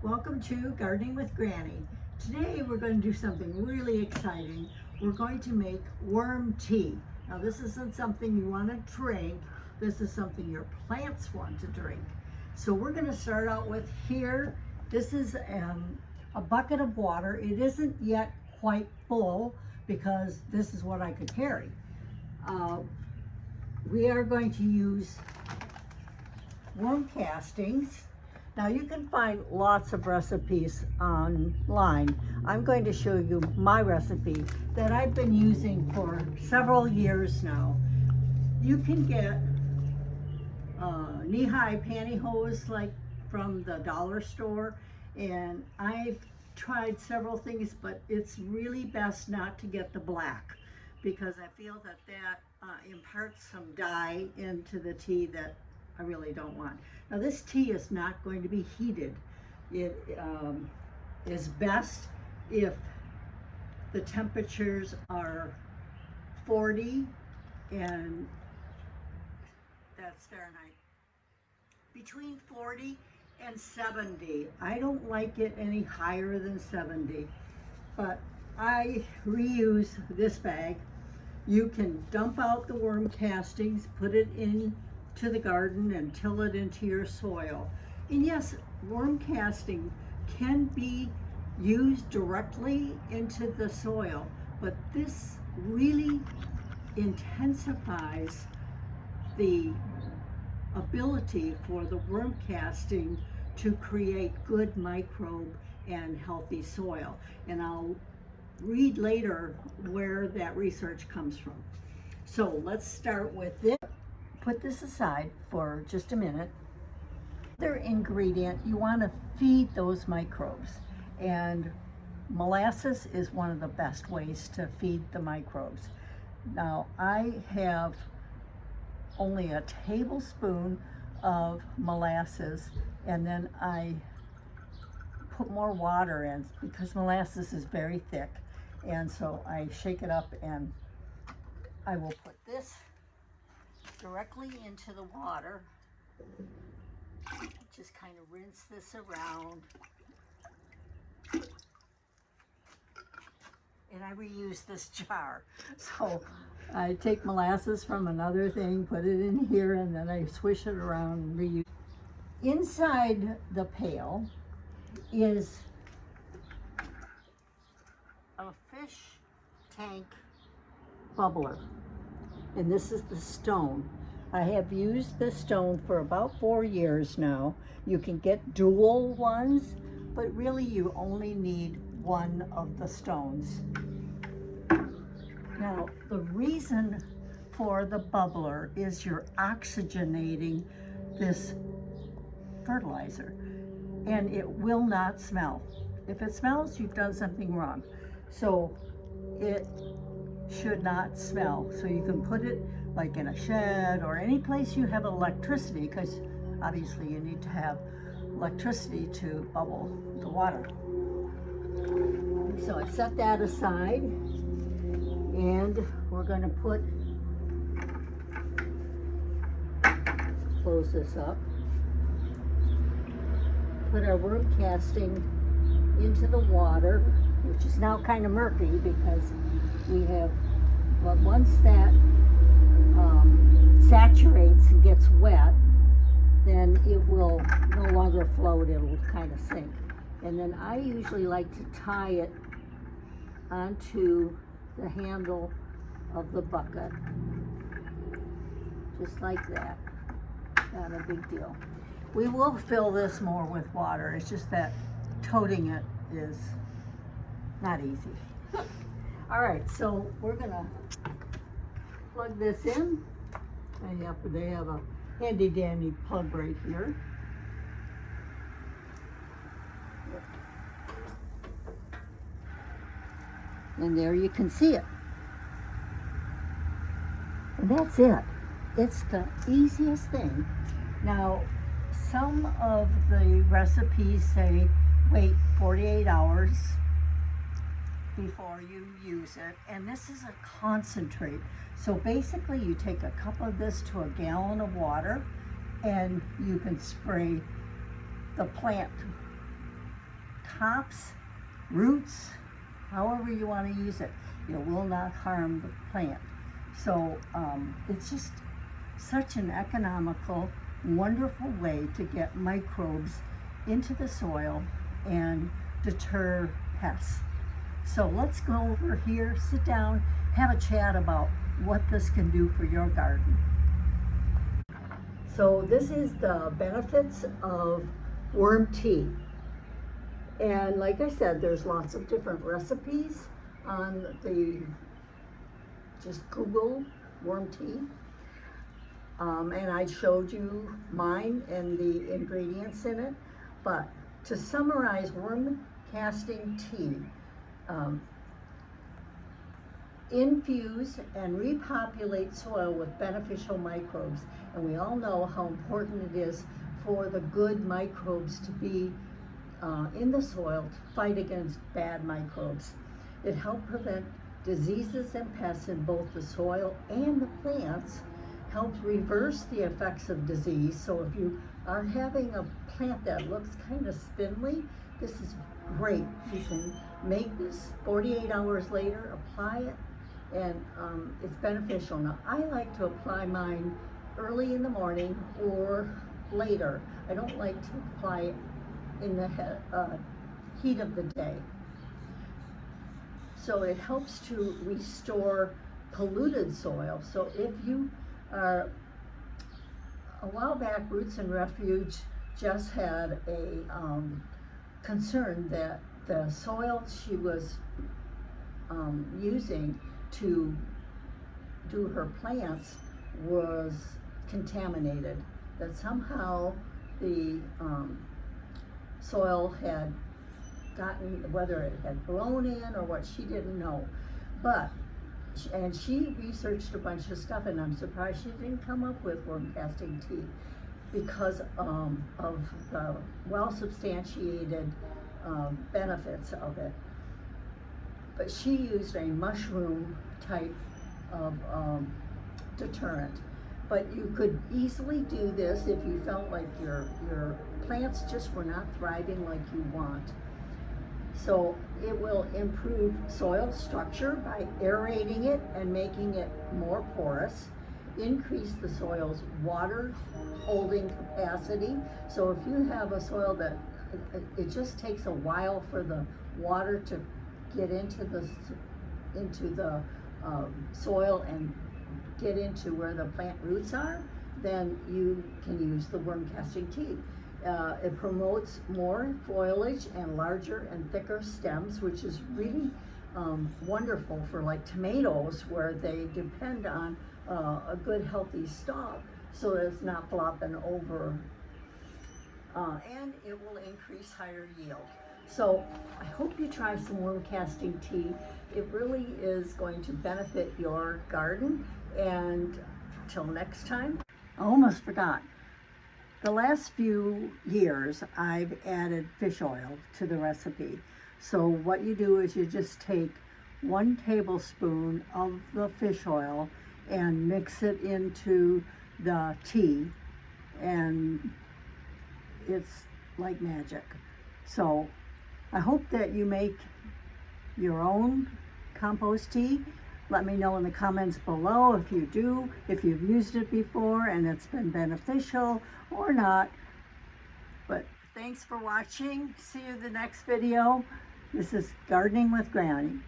Welcome to Gardening with Granny. Today we're going to do something really exciting. We're going to make worm tea. Now this isn't something you want to drink, this is something your plants want to drink. So we're going to start out with here, this is a bucket of water. It isn't yet quite full because this is what I could carry. We are going to use worm castings. Now you can find lots of recipes online. I'm going to show you my recipe that I've been using for several years now. You can get knee-high pantyhose like from the dollar store, and I've tried several things, but it's really best not to get the black because I feel that imparts some dye into the tea that I really don't want. Now this tea is not going to be heated. It is best if the temperatures are 40 and that's Fahrenheit. Between 40 and 70. I don't like it any higher than 70, but I reuse this bag. You can dump out the worm castings, put it into the garden and till it into your soil. And yes, worm casting can be used directly into the soil, but this really intensifies the ability for the worm casting to create good microbe and healthy soil. And I'll read later where that research comes from. So let's start with this. Put this aside for just a minute. Other ingredient, you want to feed those microbes, and molasses is one of the best ways to feed the microbes. Now I have only a tablespoon of molasses, and then I put more water in because molasses is very thick, and so I shake it up and I will put this directly into the water. Just kind of rinse this around. And I reuse this jar. So I take molasses from another thing, put it in here, and then I swish it around and reuse. Inside the pail is a fish tank bubbler. And this is the stone. I have used this stone for about 4 years now. You can get dual ones, but really you only need one of the stones. Now, the reason for the bubbler is you're oxygenating this fertilizer, and it will not smell. If it smells, you've done something wrong. So it should not smell. So you can put it like in a shed or any place you have electricity, because obviously you need to have electricity to bubble the water. So I set that aside, and we're going to close this up, put our worm casting into the water, which is now kind of murky because we have, but once that saturates and gets wet, then it will no longer float, it'll kind of sink. And then I usually like to tie it onto the handle of the bucket, just like that. Not a big deal. We will fill this more with water, it's just that toting it is not easy. All right, so we're gonna plug this in. They have a handy dandy plug right here. And there you can see it. And that's it. It's the easiest thing. Now, some of the recipes say wait 48 hours before you use it, and this is a concentrate. So basically you take a cup of this to a gallon of water, and you can spray the plant tops, roots, however you want to use it. It will not harm the plant. So it's just such an economical, wonderful way to get microbes into the soil and deter pests. So let's go over here, sit down, have a chat about what this can do for your garden. So this is the benefits of worm tea. And like I said, there's lots of different recipes on just Google worm tea. And I showed you mine and the ingredients in it. But to summarize worm casting tea, infuse and repopulate soil with beneficial microbes. And we all know how important it is for the good microbes to be in the soil to fight against bad microbes. It helps prevent diseases and pests in both the soil and the plants, helps reverse the effects of disease. So if you are having a plant that looks kind of spindly, this is great. You can make this 48 hours later, apply it, and it's beneficial. Now, I like to apply mine early in the morning or later. I don't like to apply it in the heat of the day. So it helps to restore polluted soil. So if you are, a while back, Roots and Refuge just had a concern that the soil she was using to do her plants was contaminated, that somehow the soil had gotten, whether it had blown in or what, she didn't know. But and she researched a bunch of stuff, and I'm surprised she didn't come up with worm casting tea because of the well substantiated benefits of it. But she used a mushroom type of deterrent. But you could easily do this if you felt like your plants just were not thriving like you want. So it will improve soil structure by aerating it and making it more porous, increase the soil's water holding capacity. So if you have a soil that it just takes a while for the water to get into the soil and get into where the plant roots are, then you can use the worm casting tea. It promotes more foliage and larger and thicker stems, which is really wonderful for like tomatoes, where they depend on a good healthy stalk so that it's not flopping over. And it will increase higher yield. So I hope you try some worm casting tea. It really is going to benefit your garden. And till next time, I almost forgot. The last few years, I've added fish oil to the recipe. So what you do is you just take 1 tablespoon of the fish oil and mix it into the tea, and it's like magic. So I hope that you make your own compost tea. Let me know in the comments below if you do, if you've used it before and it's been beneficial or not. But thanks for watching. See you in the next video. This is Gardening with Granny.